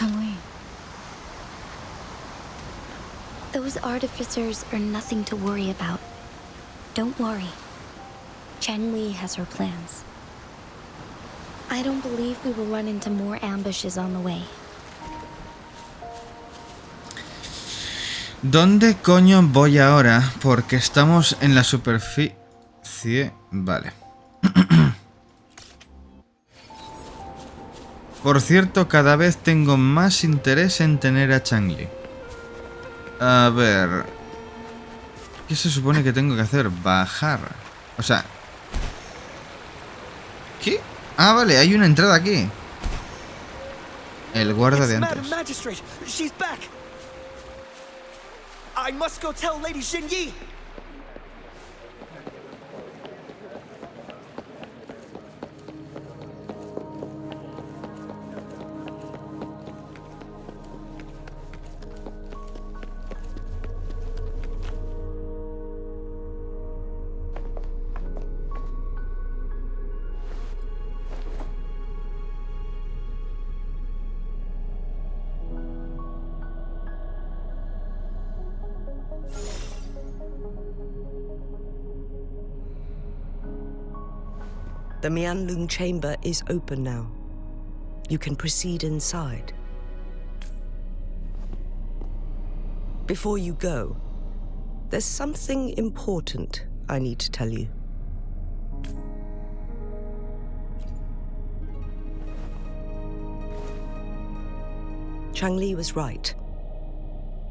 Changli. Those artificers are nothing to worry about. Don't worry. Changli has her plans. I don't believe we will run into more ambushes on the way. ¿Dónde coño voy ahora? Porque estamos en la superficie. Vale. Por cierto, cada vez tengo más interés en tener a Changli. A ver... ¿Qué se supone que tengo que hacer? Bajar. O sea... ¿Qué? Ah, vale, hay una entrada aquí. El guarda de antes. I must go tell Lady Jinhsi. The Mianlung chamber is open now. You can proceed inside. Before you go, there's something important I need to tell you. Changli was right.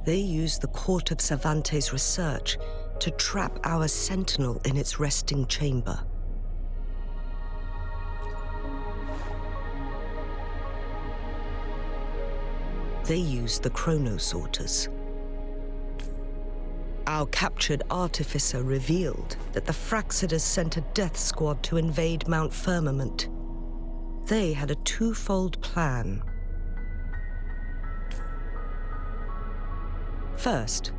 They used the Court of Cervantes' research to trap our sentinel in its resting chamber. They used the chronosorters. Our captured artificer revealed that the Fraxidus sent a death squad to invade Mount Firmament. They had a twofold plan. First,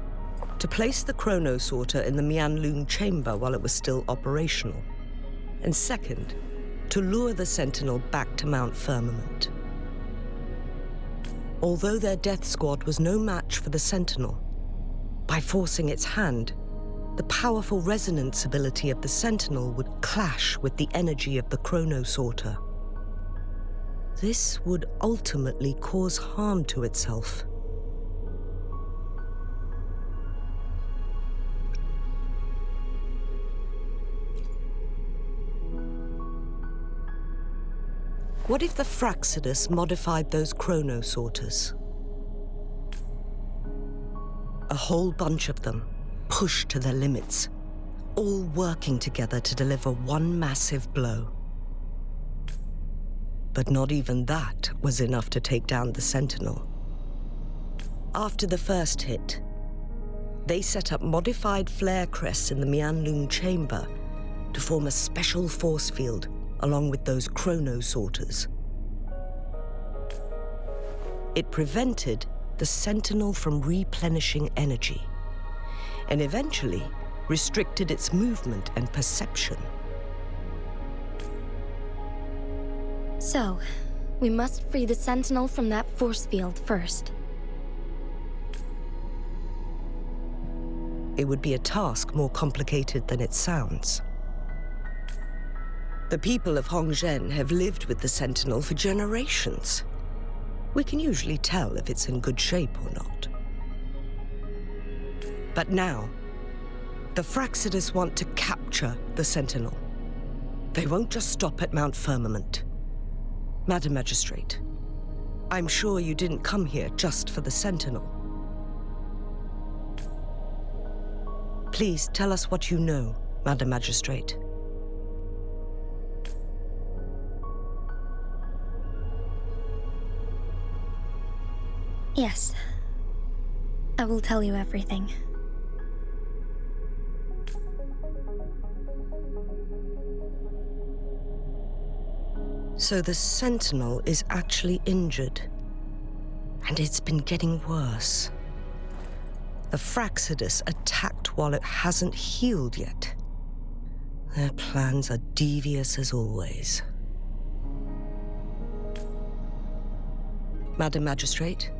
to place the chronosorter in the Mianlung chamber while it was still operational. And second, to lure the Sentinel back to Mount Firmament. Although their death squad was no match for the Sentinel, by forcing its hand, the powerful resonance ability of the Sentinel would clash with the energy of the chronosorter. This would ultimately cause harm to itself. What if the Fraxidus modified those chronosorters? A whole bunch of them, pushed to their limits, all working together to deliver one massive blow. But not even that was enough to take down the Sentinel. After the first hit, they set up modified flare crests in the Mianlung chamber to form a special force field along with those chronosorters. It prevented the Sentinel from replenishing energy, and eventually restricted its movement and perception. So, we must free the Sentinel from that force field first. It would be a task more complicated than it sounds. The people of Hongzhen have lived with the Sentinel for generations. We can usually tell if it's in good shape or not. But now, the Fraxidus want to capture the Sentinel. They won't just stop at Mount Firmament. Madam Magistrate, I'm sure you didn't come here just for the Sentinel. Please tell us what you know, Madam Magistrate. Yes. I will tell you everything. So the Sentinel is actually injured. And it's been getting worse. The Fraxidus attacked while it hasn't healed yet. Their plans are devious as always. Madam Magistrate,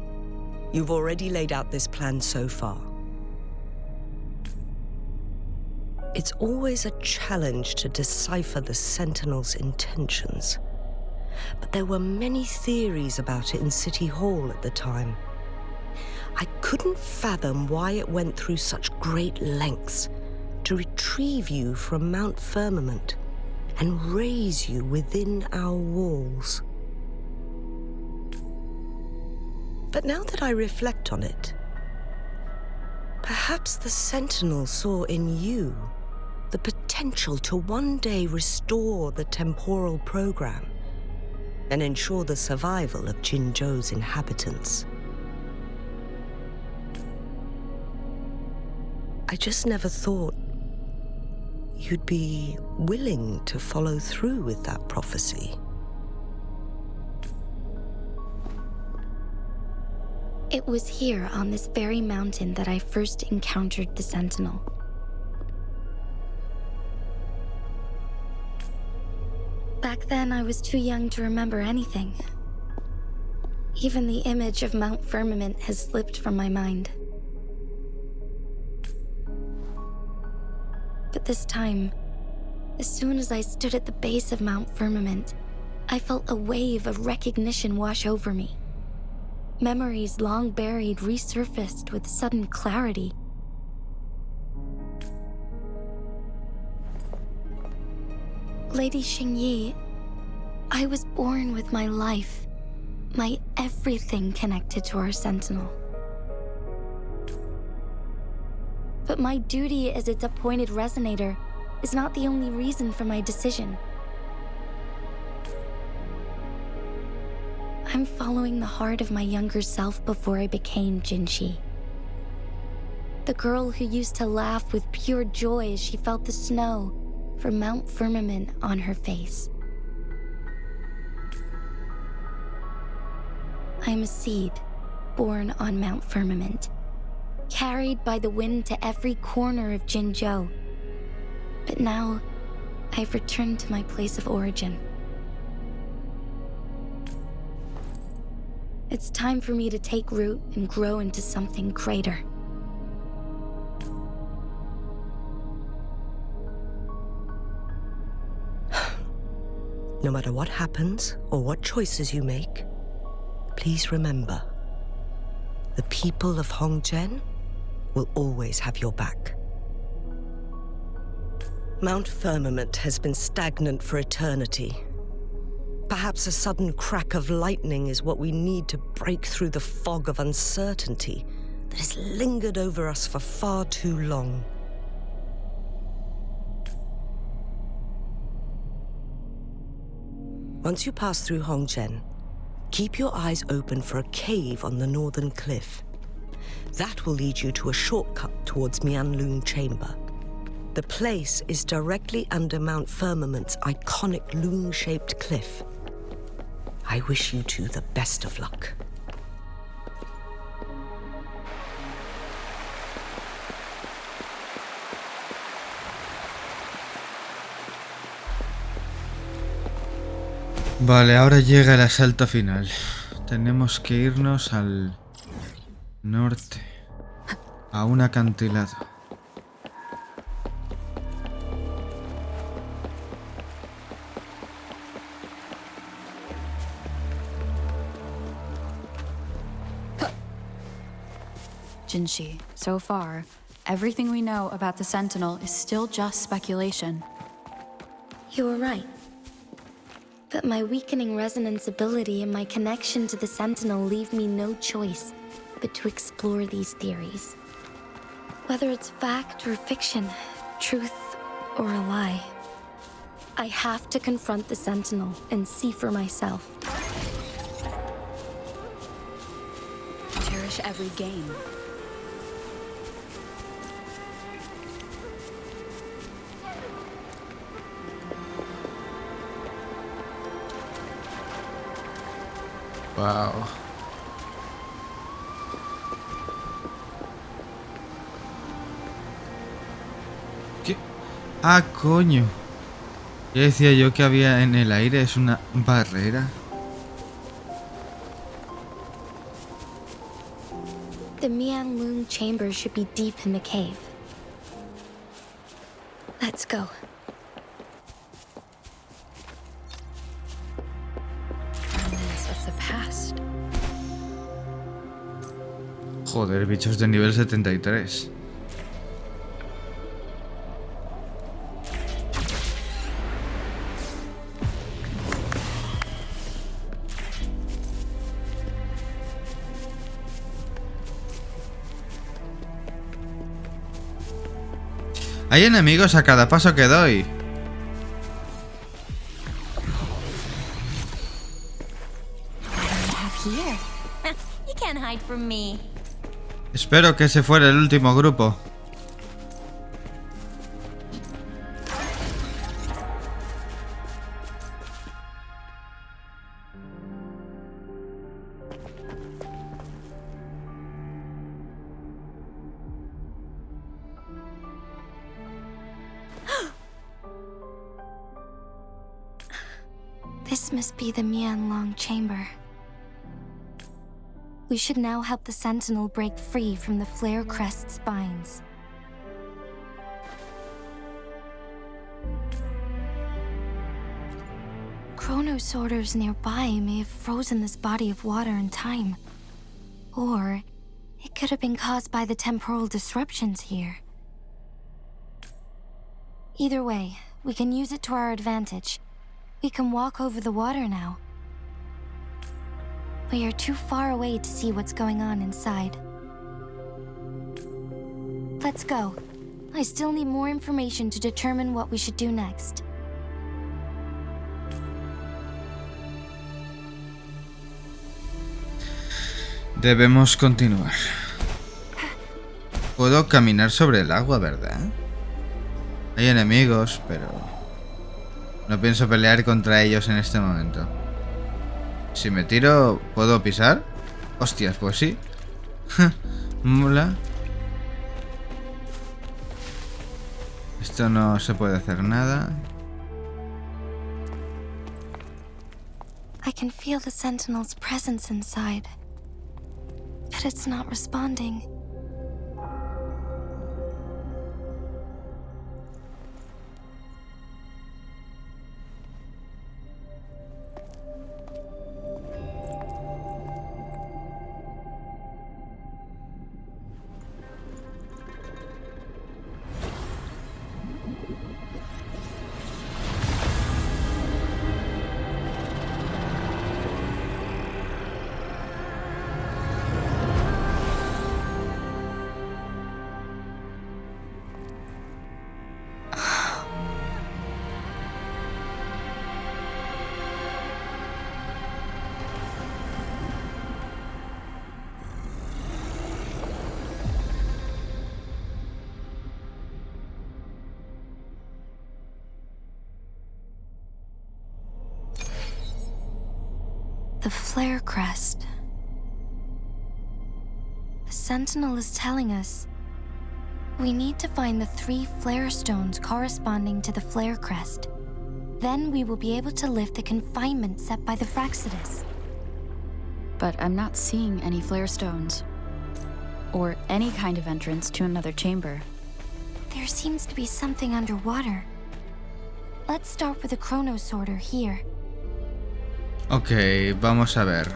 you've already laid out this plan so far. It's always a challenge to decipher the Sentinel's intentions. But there were many theories about it in City Hall at the time. I couldn't fathom why it went through such great lengths to retrieve you from Mount Firmament and raise you within our walls. But now that I reflect on it, perhaps the Sentinel saw in you the potential to one day restore the temporal program and ensure the survival of Jinzhou's inhabitants. I just never thought you'd be willing to follow through with that prophecy. It was here on this very mountain that I first encountered the Sentinel. Back then, I was too young to remember anything. Even the image of Mount Firmament has slipped from my mind. But this time, as soon as I stood at the base of Mount Firmament, I felt a wave of recognition wash over me. Memories long buried resurfaced with sudden clarity. Lady Xingyi, I was born with my life, my everything connected to our Sentinel. But my duty as its appointed resonator is not the only reason for my decision. I'm following the heart of my younger self before I became Jinhsi. The girl who used to laugh with pure joy as she felt the snow from Mount Firmament on her face. I'm a seed born on Mount Firmament, carried by the wind to every corner of Jinzhou. But now, I've returned to my place of origin. It's time for me to take root and grow into something greater. No matter what happens or what choices you make, please remember, the people of Hongzhen will always have your back. Mount Firmament has been stagnant for eternity. Perhaps a sudden crack of lightning is what we need to break through the fog of uncertainty that has lingered over us for far too long. Once you pass through Hongzhen, keep your eyes open for a cave on the northern cliff. That will lead you to a shortcut towards Mianlun Chamber. The place is directly under Mount Firmament's iconic loon-shaped cliff. I wish you two the best of luck. Vale, ahora llega el asalto final. Tenemos que irnos al norte, a un acantilado. Jinhsi, so far, everything we know about the Sentinel is still just speculation. You were right. But my weakening resonance ability and my connection to the Sentinel leave me no choice but to explore these theories. Whether it's fact or fiction, truth or a lie, I have to confront the Sentinel and see for myself. Cherish every gain. Wow. ¿Qué? Ah, coño. Ya decía yo que había en el aire, es una barrera. The Mianlung chamber should be deep in the cave. Let's go. Remnants of the past. Joder, bichos de nivel 73. Hay enemigos a cada paso que doy. Here. You can't hide from me. Espero que ese fuera el último grupo. This must be the Mianlong chamber. We should now help the Sentinel break free from the Flare Crest's binds. Chronosorters nearby may have frozen this body of water in time. Or it could have been caused by the temporal disruptions here. Either way, we can use it to our advantage. We can walk over the water now. We are too far away to see what's going on inside. Let's go. I still need more information to determine what we should do next. Debemos continuar. Puedo caminar sobre el agua, ¿verdad? Hay enemigos, pero no pienso pelear contra ellos en este momento. Si me tiro, ¿puedo pisar? Hostias, pues sí. Mola. Esto no se puede hacer nada. I can feel the Sentinel's presence inside, but it's not responding. The Flare Crest. The Sentinel is telling us we need to find the 3 flare stones corresponding to the Flare Crest. Then we will be able to lift the confinement set by the Fraxidus. But I'm not seeing any flare stones. Or any kind of entrance to another chamber. There seems to be something underwater. Let's start with a chronosorter here. Ok, vamos a ver.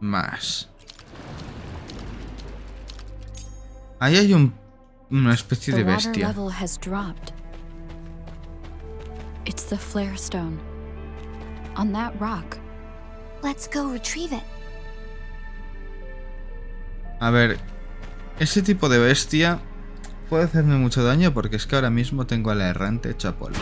Más. Ahí hay una especie de The water bestia. level has dropped. It's the flare stone. On that rock. Let's go retrieve it. A ver, ese tipo de bestia puede hacerme mucho daño porque es que ahora mismo tengo a la errante hecha polvo.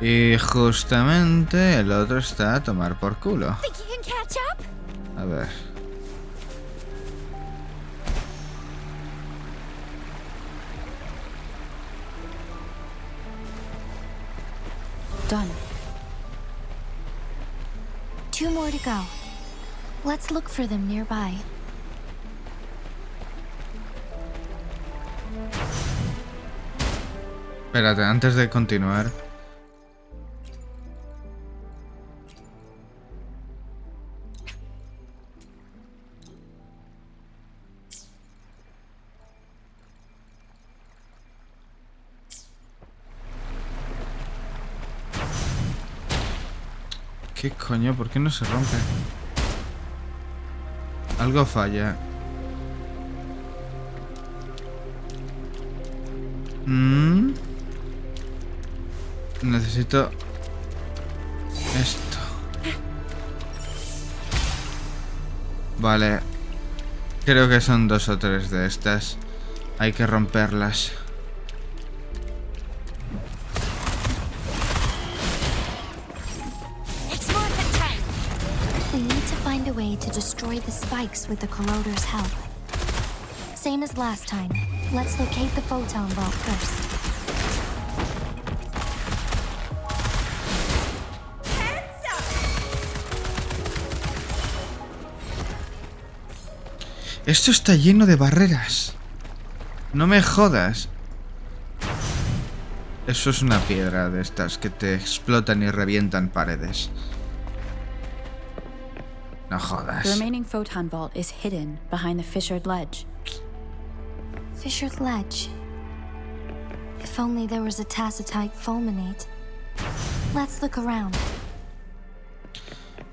Y justamente el otro está a tomar por culo. Think you can catch up? A ver. Done. 2 more to go. Let's look for them nearby. Espérate, antes de continuar. ¿Qué coño? ¿Por qué no se rompe? Algo falla. Necesito esto. Vale. Creo que son 2 o 3 de estas. Hay que romperlas. We need to find a way to destroy the spikes with the corroder's help. Same as last time. Let's locate the photon vault first. Esto está lleno de barreras. No me jodas. Eso es una piedra de estas que te explotan y revientan paredes. No jodas. The remaining photon vault is hidden behind the fissured ledge. Fissured ledge. If only there was a tacitite fulminate. Let's look around.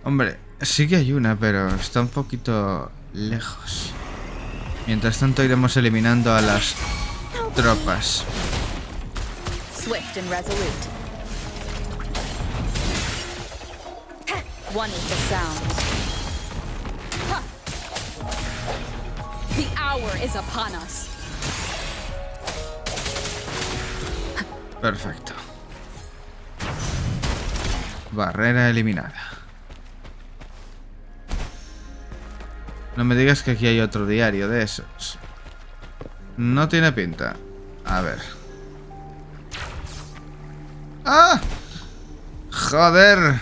Hombre, sí que hay una, pero está un poquito lejos. Mientras tanto iremos eliminando a las tropas. Swift and resolute. One is the sound. The hour is upon us. Perfecto. Barrera eliminada. No me digas que aquí hay otro diario de esos. No tiene pinta. A ver. ¡Ah! ¡Joder!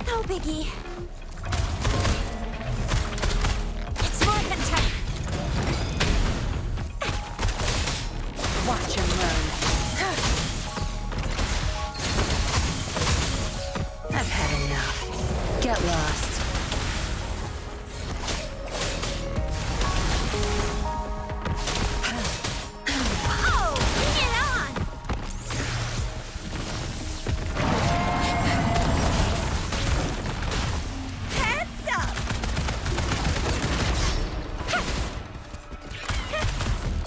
No biggie. It's more than time. Watch him learn. I've had enough. Get lost. Oh, bring it on! Heads up!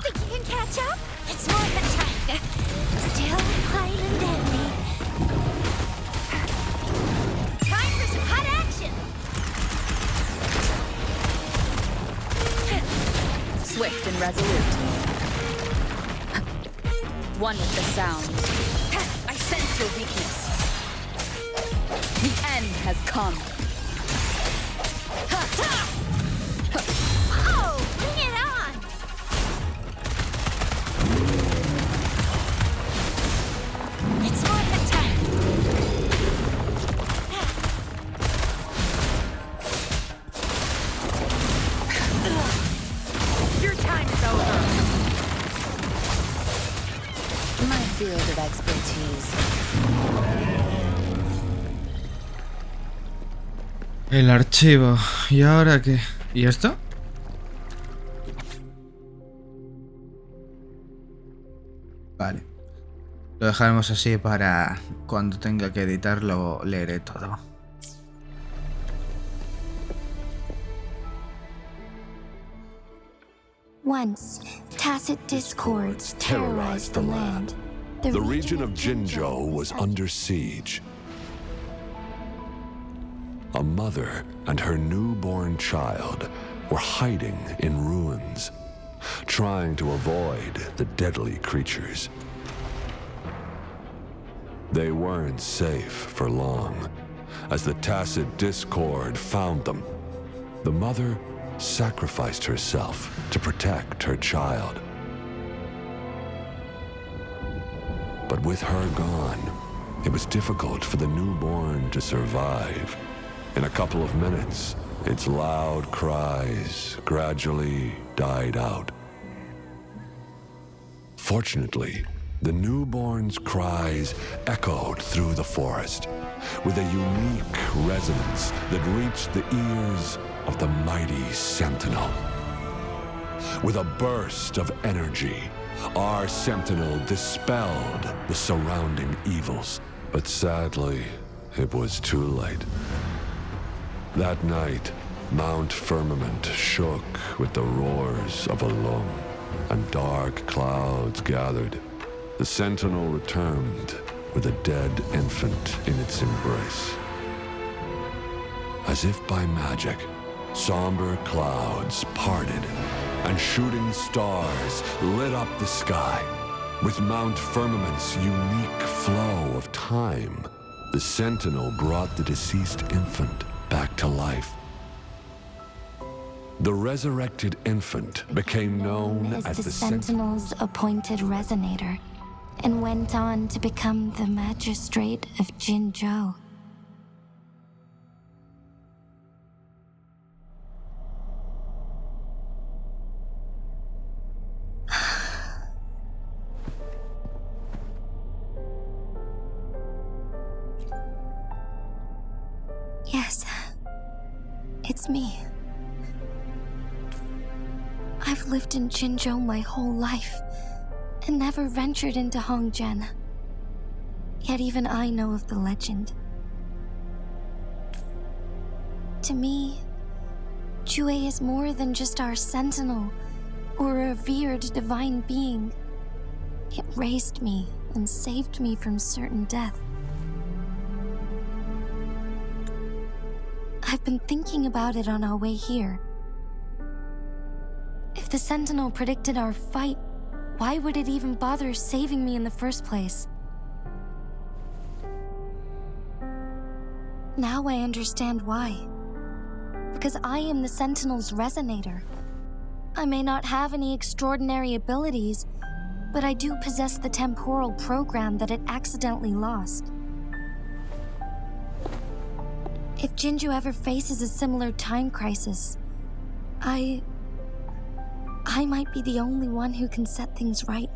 Think you can catch up? It's more than time. Still fine and dandy. Time for some hot action! Swift and resolute. One with the sound. I sense your weakness. The end has come. Oh, bring it on! It's more than time. Your time is over. My field of expertise. El archivo. ¿Y ahora qué? ¿Y esto? Vale. Lo dejaremos así para cuando tenga que editarlo, leeré todo. Once, tacit discords terrorized the land. The region of Jinzhou was under siege. A mother and her newborn child were hiding in ruins, trying to avoid the deadly creatures. They weren't safe for long, as the tacit discord found them. The mother sacrificed herself to protect her child. But with her gone, it was difficult for the newborn to survive. In a couple of minutes, Its loud cries gradually died out. Fortunately, the newborn's cries echoed through the forest with a unique resonance that reached the ears of the mighty sentinel. With a burst of energy, our sentinel dispelled the surrounding evils. But sadly, it was too late. That night, Mount Firmament shook with the roars of a lung, and dark clouds gathered. The sentinel returned with a dead infant in its embrace. As if by magic, somber clouds parted, and shooting stars lit up the sky. With Mount Firmament's unique flow of time, the sentinel brought the deceased infant back to life. The resurrected infant became known as the Sentinel's appointed resonator, and went on to become the magistrate of Jinzhou. Yes, it's me. I've lived in Jinzhou my whole life and never ventured into Hongzhen. Yet even I know of the legend. To me, Jue is more than just our sentinel or a revered divine being. It raised me and saved me from certain death. I've been thinking about it on our way here. If the sentinel predicted our fight, why would it even bother saving me in the first place? Now I understand why. Because I am the sentinel's resonator. I may not have any extraordinary abilities, but I do possess the temporal program that it accidentally lost. If Jinzhou ever faces a similar time crisis, I might be the only one who can set things right.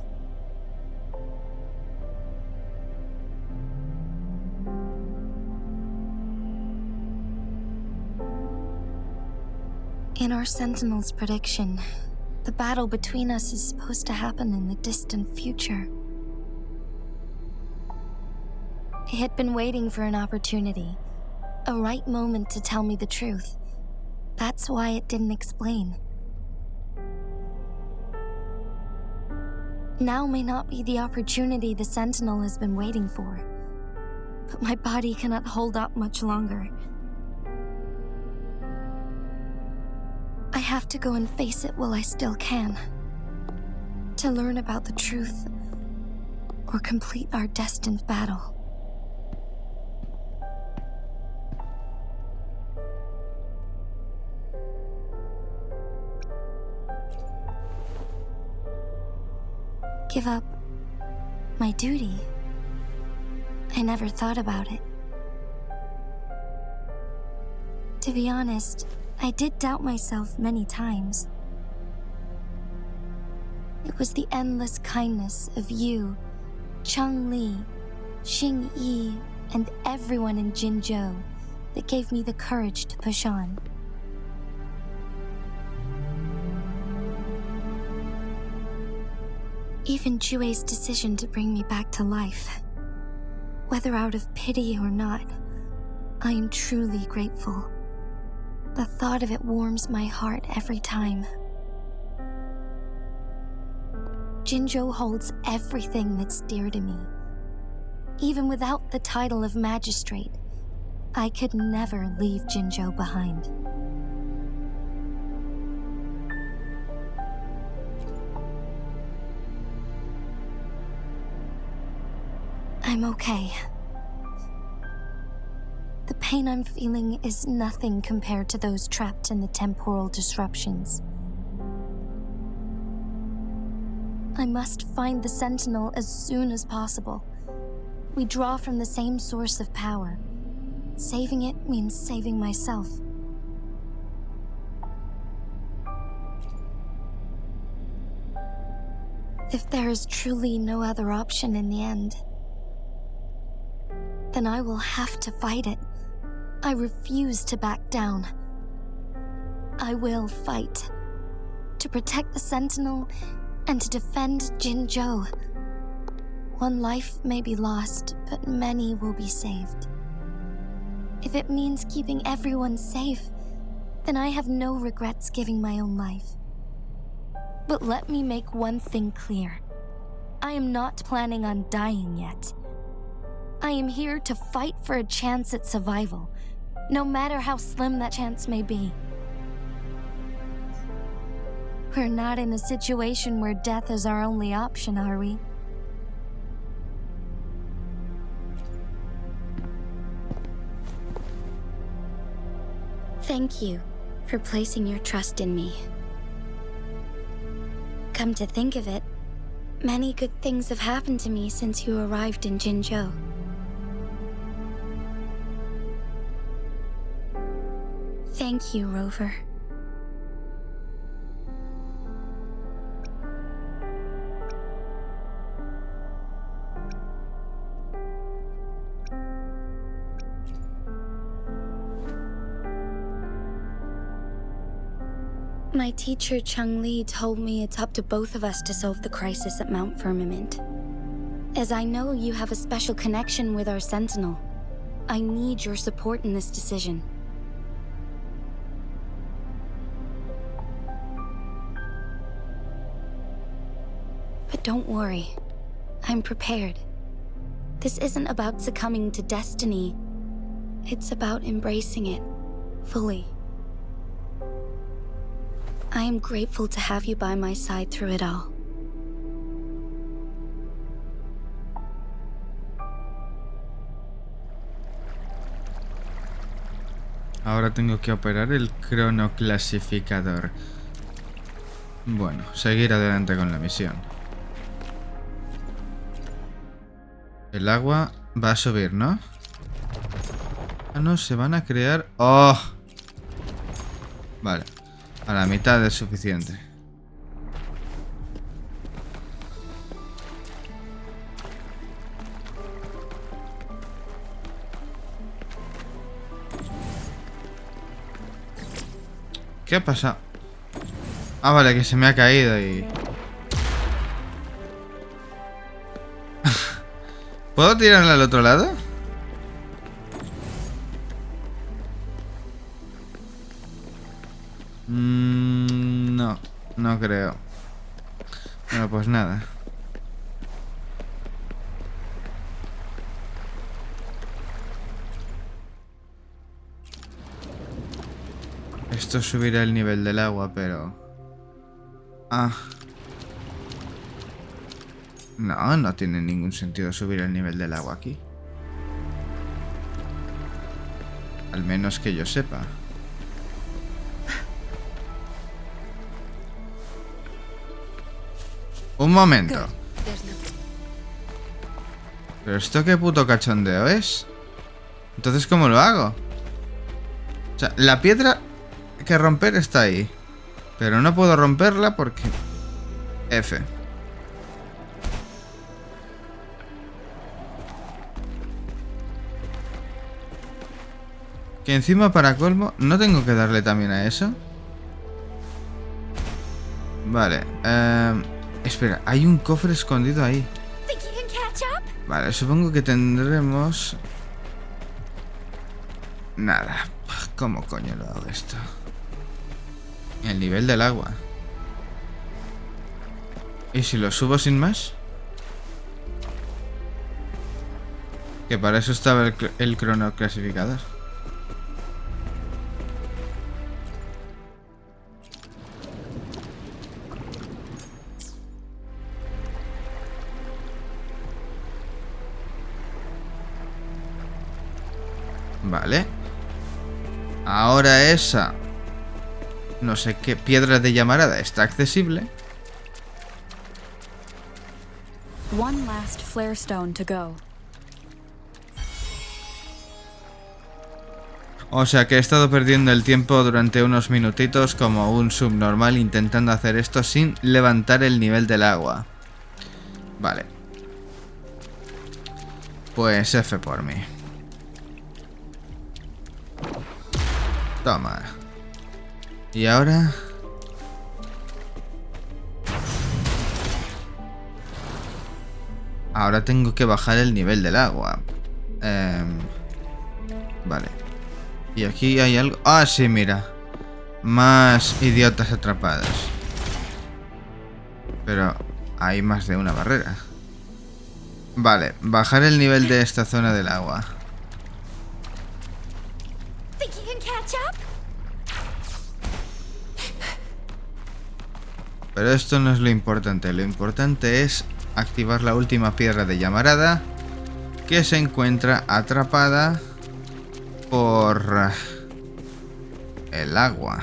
In our Sentinel's prediction, the battle between us is supposed to happen in the distant future. It had been waiting for an opportunity, a right moment to tell me the truth. That's why it didn't explain. Now may not be the opportunity the Sentinel has been waiting for, but my body cannot hold up much longer. I have to go and face it while I still can, to learn about the truth or complete our destined battle. Give up my duty? I never thought about it. To be honest, I did doubt myself many times. It was the endless kindness of you, Cheng Li, Xing Yi, and everyone in Jinzhou that gave me the courage to push on. Even Jue's decision to bring me back to life, whether out of pity or not, I am truly grateful. The thought of it warms my heart every time. Jinzhou holds everything that's dear to me. Even without the title of magistrate, I could never leave Jinzhou behind. I'm okay. The pain I'm feeling is nothing compared to those trapped in the temporal disruptions. I must find the Sentinel as soon as possible. We draw from the same source of power. Saving it means saving myself. If there is truly no other option in the end, then I will have to fight it. I refuse to back down. I will fight. To protect the Sentinel and to defend Jinzhou. One life may be lost, but many will be saved. If it means keeping everyone safe, then I have no regrets giving my own life. But let me make one thing clear. I am not planning on dying yet. I am here to fight for a chance at survival, no matter how slim that chance may be. We're not in a situation where death is our only option, are we? Thank you for placing your trust in me. Come to think of it, many good things have happened to me since you arrived in Jinzhou. Thank you, Rover. My teacher Changli told me it's up to both of us to solve the crisis at Mount Firmament. As I know you have a special connection with our Sentinel, I need your support in this decision. But don't worry, I'm prepared. This isn't about succumbing to destiny. It's about embracing it fully. I am grateful to have you by my side through it all. Ahora tengo que operar el cronoclasificador. Bueno, seguir adelante con la misión. El agua va a subir, ¿no? Ah, no, se van a crear... ¡Oh! Vale. A la mitad es suficiente. ¿Qué ha pasado? Ah, vale, que se me ha caído y... ¿Puedo tirarla al otro lado? No, no creo. Bueno, pues nada. Esto subirá el nivel del agua, pero... Ah. No, no tiene ningún sentido subir el nivel del agua aquí. Al menos que yo sepa. Un momento. ¿Pero esto qué puto cachondeo es? Entonces, ¿cómo lo hago? O sea, la piedra que romper está ahí. Pero no puedo romperla porque... F. Que encima, para colmo, ¿no tengo que darle también a eso? Vale, espera, hay un cofre escondido ahí. Vale, supongo que tendremos... Nada, ¿cómo coño lo hago esto? El nivel del agua. ¿Y si lo subo sin más? Que para eso estaba el cronoclasificador. Vale. Ahora esa... No sé qué piedra de llamarada está accesible. One last flare stone to go. O sea que he estado perdiendo el tiempo durante unos minutitos como un subnormal intentando hacer esto sin levantar el nivel del agua. Vale. Pues F por mí. Toma. Y ahora... Ahora tengo que bajar el nivel del agua. Vale. Y aquí hay algo... Ah, sí, mira. Más idiotas atrapados. Pero hay más de una barrera. Vale, bajar el nivel de esta zona del agua. Think you can catch up? Pero esto no es lo importante. Lo importante es activar la última piedra de llamarada, que se encuentra atrapada por el agua.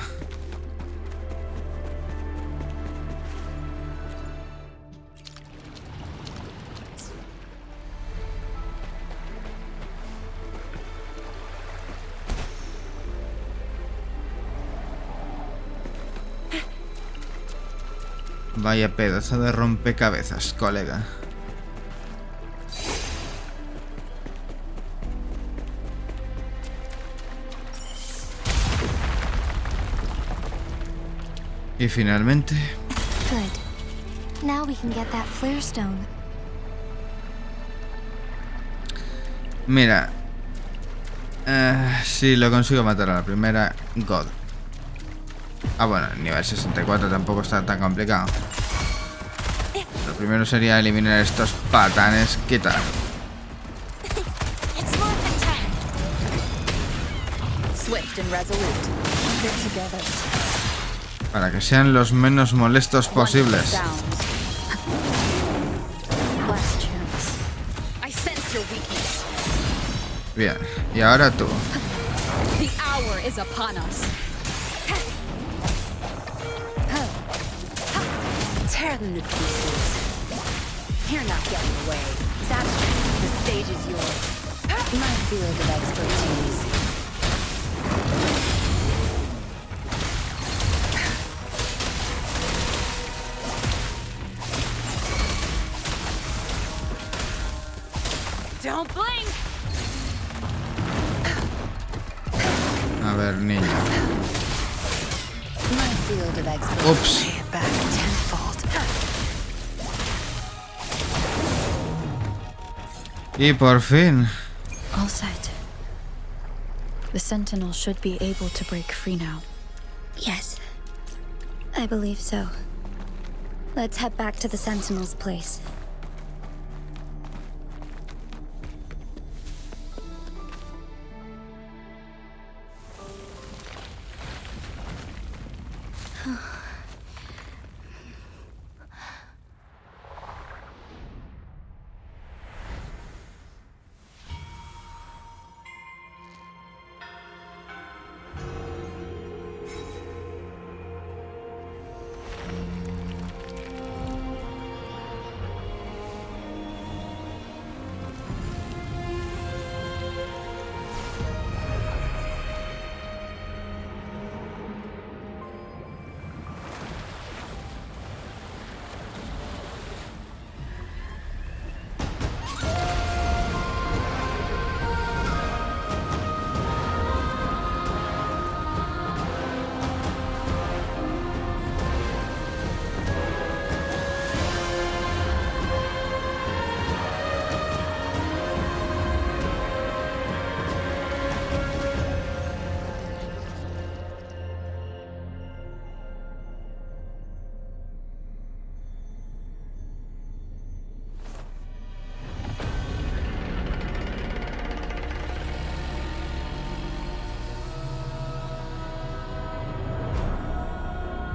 Vaya pedazo de rompecabezas, colega. Y finalmente... Good. Now we can get that flare stone. Mira. Si lo consigo matar a la primera, God. Ah, bueno, el nivel 64 tampoco está tan complicado. Lo primero sería eliminar estos patanes. ¿Qué tal? It's morphin' time. Swift and resolute. Fit together. Para que sean los menos molestos posibles. Sound. Last chance. I sense your weakness. Bien, y ahora tú. The hour is upon us. Tear them to pieces. You're not getting away. Savage, the stage is yours. My field of expertise. Don't blink. A ver, niña. My field of expertise. Ups. Pay it back tenfold. Y por fin. All set. The Sentinel should be able to break free now. Yes, I believe so. Let's head back to the Sentinel's place.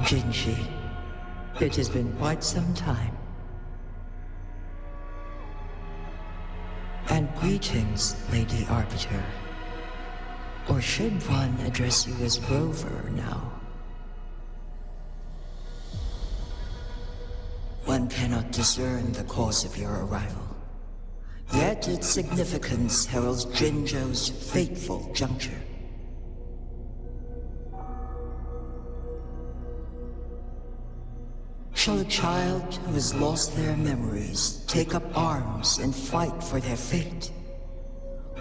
Jinhsi, it has been quite some time. And greetings, Lady Arbiter. Or should one address you as Rover now? One cannot discern the cause of your arrival. Yet its significance heralds Jinzhou's fateful juncture. Shall a child who has lost their memories take up arms and fight for their fate?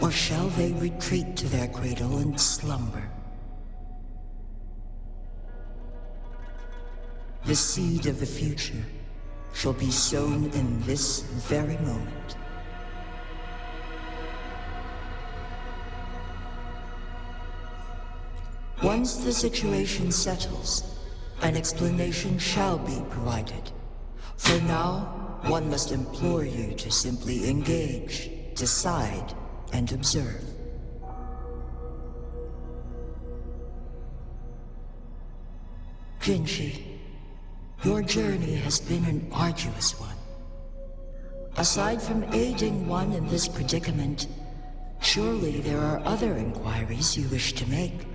Or shall they retreat to their cradle and slumber? The seed of the future shall be sown in this very moment. Once the situation settles, an explanation shall be provided. For now, one must implore you to simply engage, decide, and observe. Jinhsi, your journey has been an arduous one. Aside from aiding one in this predicament, surely there are other inquiries you wish to make.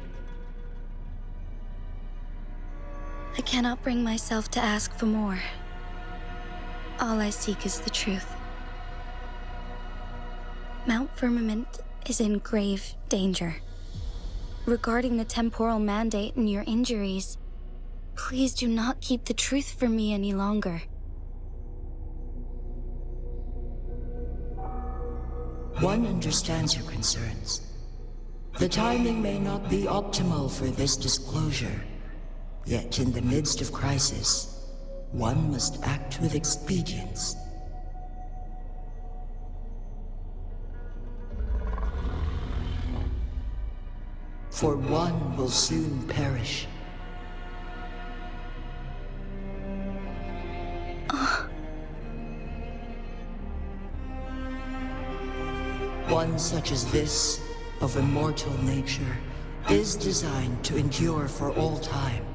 I cannot bring myself to ask for more. All I seek is the truth. Mount Firmament is in grave danger. Regarding the temporal mandate and your injuries, please do not keep the truth from me any longer. One understands your concerns. The timing may not be optimal for this disclosure. Yet in the midst of crisis, one must act with expedience. For one will soon perish. One such as this, of immortal nature, is designed to endure for all time.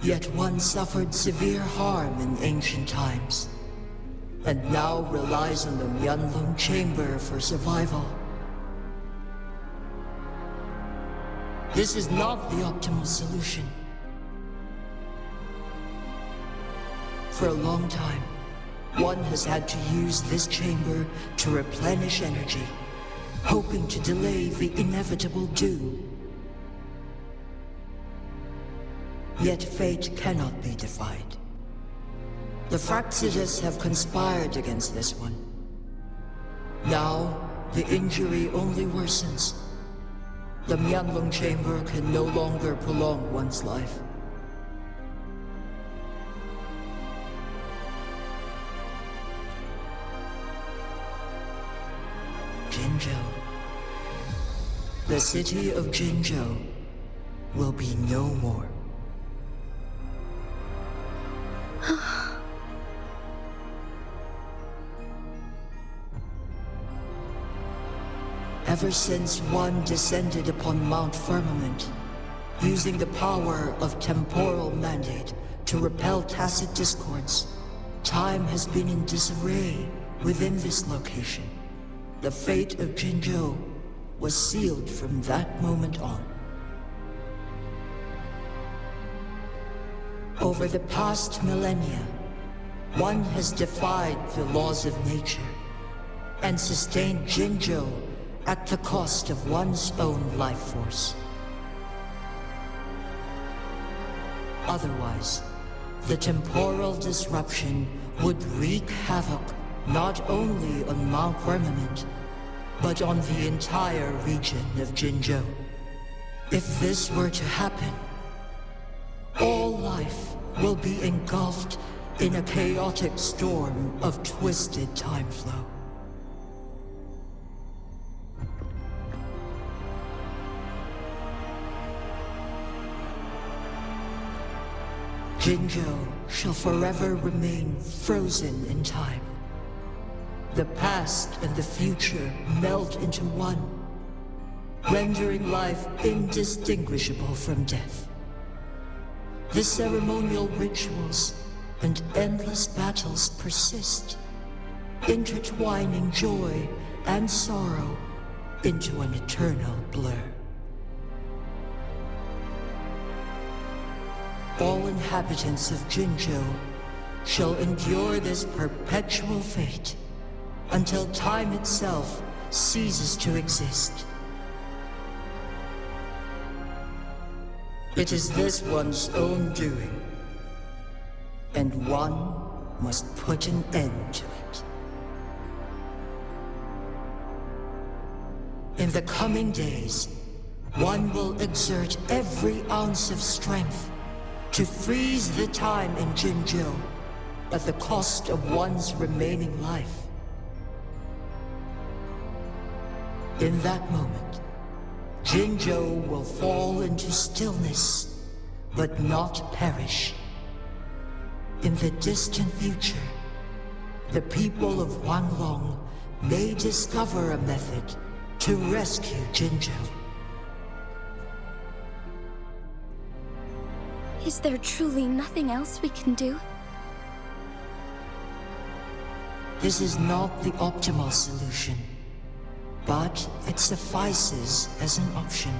Yet one suffered severe harm in ancient times, and now relies on the Myeonlung chamber for survival. This is not the optimal solution. For a long time, one has had to use this chamber to replenish energy, hoping to delay the inevitable doom. Yet fate cannot be defied. The Fraxidas have conspired against this one. Now, the injury only worsens. The Myeonlung chamber can no longer prolong one's life. Jinzhou. The city of Jinzhou will be no more. Ever since one descended upon Mount Firmament, using the power of temporal mandate to repel tacit discords, time has been in disarray within this location. The fate of Jinzhou was sealed from that moment on. Over the past millennia, one has defied the laws of nature and sustained Jinzhou at the cost of one's own life force. Otherwise, the temporal disruption would wreak havoc not only on Mount Firmament, but on the entire region of Jinzhou. If this were to happen, all life will be engulfed in a chaotic storm of twisted time flow. Jinzhou shall forever remain frozen in time. The past and the future melt into one, rendering life indistinguishable from death. The ceremonial rituals and endless battles persist, intertwining joy and sorrow into an eternal blur. All inhabitants of Jinzhou shall endure this perpetual fate until time itself ceases to exist. It is this one's own doing, and one must put an end to it. In the coming days, one will exert every ounce of strength to freeze the time in Jinzhou at the cost of one's remaining life. In that moment, Jinzhou will fall into stillness, but not perish. In the distant future, the people of Huanglong may discover a method to rescue Jinzhou. Is there truly nothing else we can do? This is not the optimal solution, but it suffices as an option.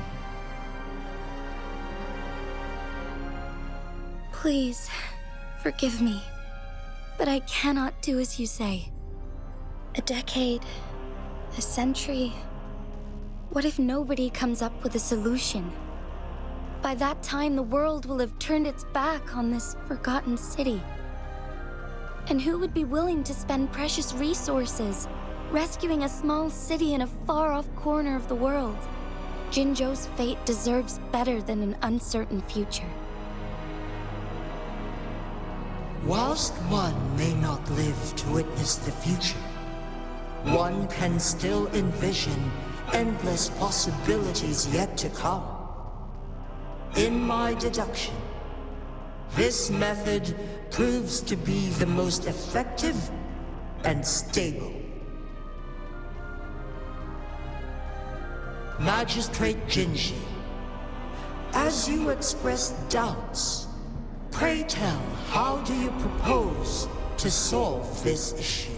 Please, forgive me, but I cannot do as you say. A decade, a century. What if nobody comes up with a solution? By that time, the world will have turned its back on this forgotten city. And who would be willing to spend precious resources rescuing a small city in a far-off corner of the world? Jinzhou's fate deserves better than an uncertain future. Whilst one may not live to witness the future, one can still envision endless possibilities yet to come. In my deduction, this method proves to be the most effective and stable. Magistrate Jinhsi, as you express doubts, pray tell, how do you propose to solve this issue?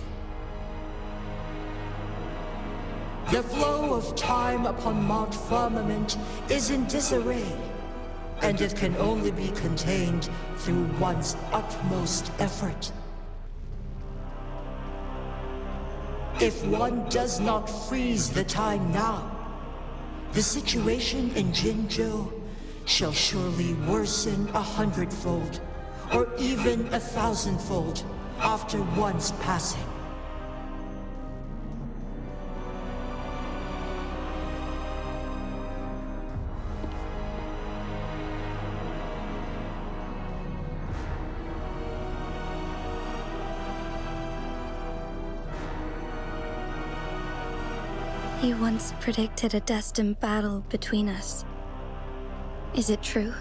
The flow of time upon Monte Firmamento is in disarray, and it can only be contained through one's utmost effort. If one does not freeze the time now, the situation in Jinzhou shall surely worsen 100-fold, or even 1,000-fold, after one's passing. You once predicted a destined battle between us. Is it true?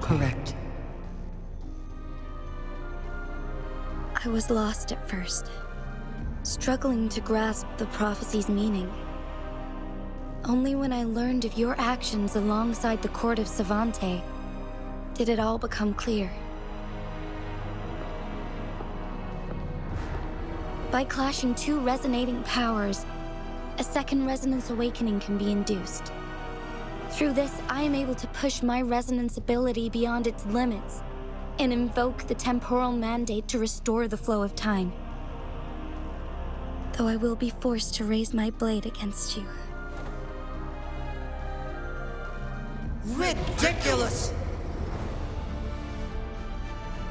Correct. I was lost at first, struggling to grasp the prophecy's meaning. Only when I learned of your actions alongside the court of Savante did it all become clear. By clashing two resonating powers, a second resonance awakening can be induced. Through this, I am able to push my resonance ability beyond its limits and invoke the temporal mandate to restore the flow of time. Though I will be forced to raise my blade against you. Ridiculous!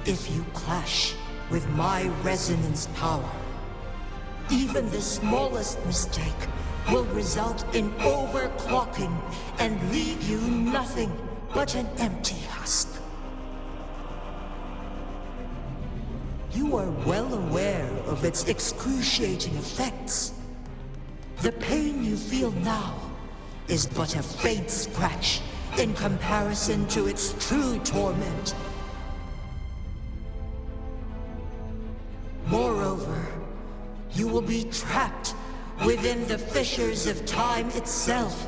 If you clash with my resonance power, even the smallest mistake will result in overclocking and leave you nothing but an empty husk. You are well aware of its excruciating effects. The pain you feel now is but a faint scratch in comparison to its true torment. Moreover, you will be trapped within the fissures of time itself.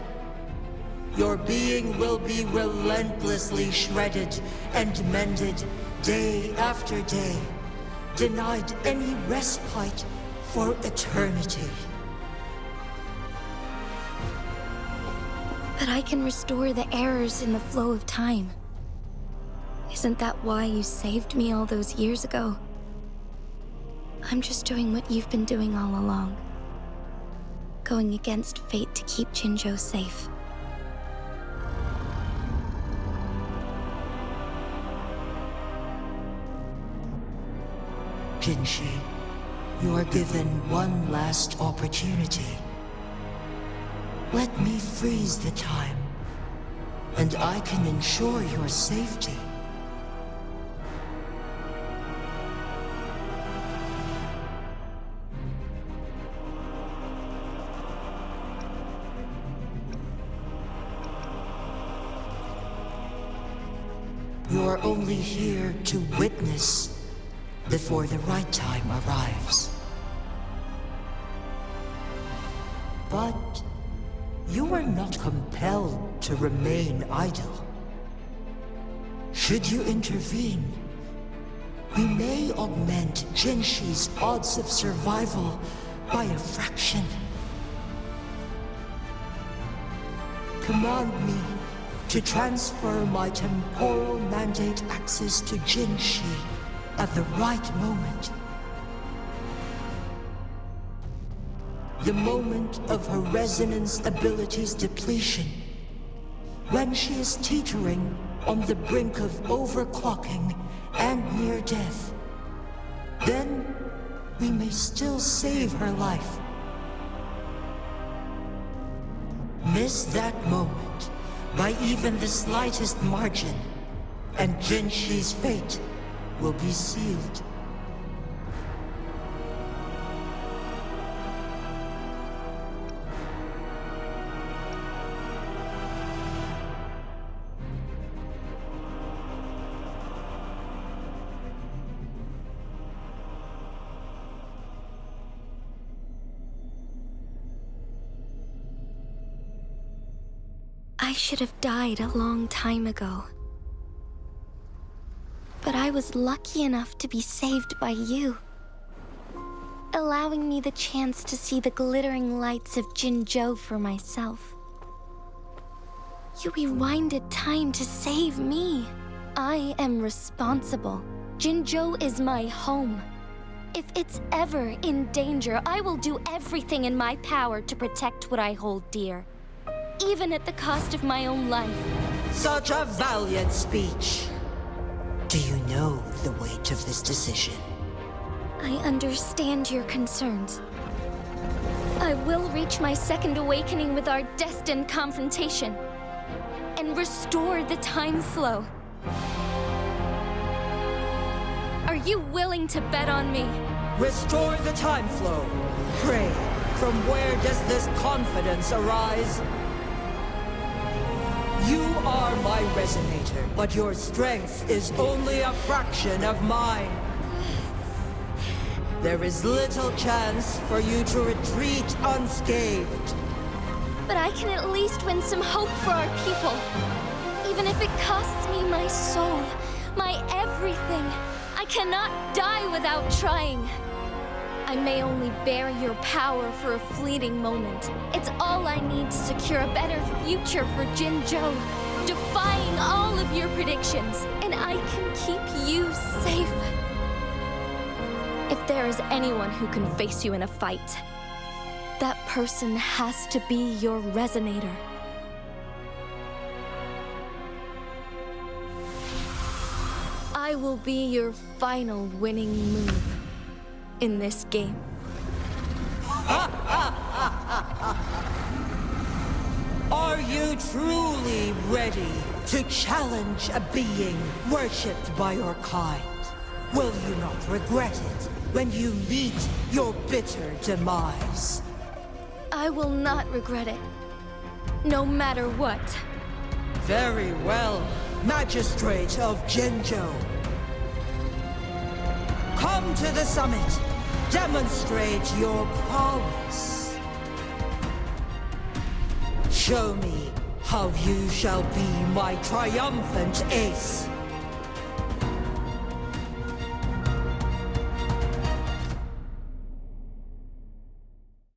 Your being will be relentlessly shredded and mended day after day, denied any respite for eternity. But I can restore the errors in the flow of time. Isn't that why you saved me all those years ago? I'm just doing what you've been doing all along. going against fate to keep Jinzhou safe. Jinhsi, you are given one last opportunity. Let me freeze the time, and I can ensure your safety. You are only here to witness before the right time arrives. But you are not compelled to remain idle. Should you intervene, we may augment Jinhsi's odds of survival by a fraction. Command me to transfer my temporal mandate access to Jinhsi at the right moment. The moment of her resonance ability's depletion. When she is teetering on the brink of overclocking and near death. Then we may still save her life. Miss that moment by even the slightest margin, and Jinhsi's fate will be sealed. I should have died a long time ago. But I was lucky enough to be saved by you, allowing me the chance to see the glittering lights of Jinzhou for myself. You rewinded time to save me. I am responsible. Jinzhou is my home. If it's ever in danger, I will do everything in my power to protect what I hold dear, even at the cost of my own life. Such a valiant speech. Do you know the weight of this decision? I understand your concerns. I will reach my second awakening with our destined confrontation and restore the time flow. Are you willing to bet on me? Restore the time flow. Pray, from where does this confidence arise? You are my resonator, but your strength is only a fraction of mine. There is little chance for you to retreat unscathed. But I can at least win some hope for our people. Even if it costs me my soul, my everything. I cannot die without trying. I may only bear your power for a fleeting moment. It's all I need to secure a better future for Jinzhou, defying all of your predictions, and I can keep you safe. If there is anyone who can face you in a fight, that person has to be your resonator. I will be your final winning move in this game. Are you truly ready to challenge a being worshipped by your kind? Will you not regret it when you meet your bitter demise? I will not regret it, no matter what. Very well, Magistrate of Jinzhou. Come to the summit. Demonstrate your prowess. Show me how you shall be my triumphant ace.